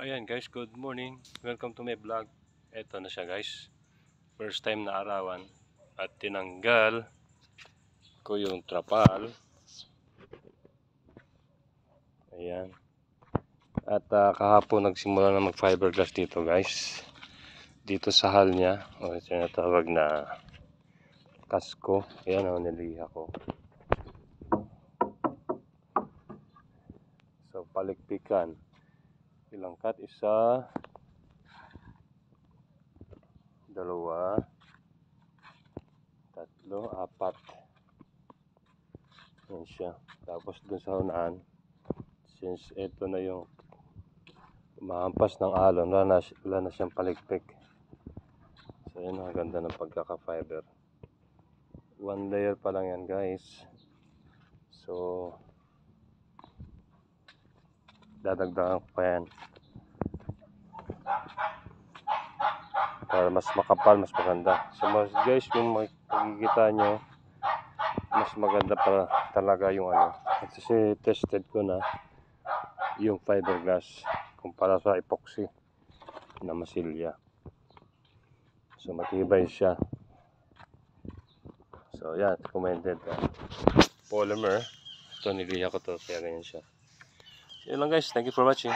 Ayan guys, good morning. Welcome to my vlog. Eto na siya guys. First time na arawan. At tinanggal ko yung trapal. Ayan. At kahapon nagsimula na mag fiberglass dito guys. Dito sa hall niya. O ito yung natawag na kasko. Ayan o, niliha ko. So palikpikan. Ilang cut? Isa, dalawa, tatlo, apat. Yan siya. Tapos dun sa unahan, since ito na yung mahampas ng alon, wala na siyang palikpik. So yun ang ganda ng pagkaka-fiber. One layer pa lang yan guys. So dadagdagan ko pa yan para mas makapal, mas maganda. So guys, kung makikita nyo, mas maganda pa talaga yung ano. Kasi tested ko na yung fiberglass kumpara sa epoxy na masilya. So matibay siya. So yan, recommended polymer. Ito niliha ko to, kaya ganyan siya. So yun lang guys, thank you for watching.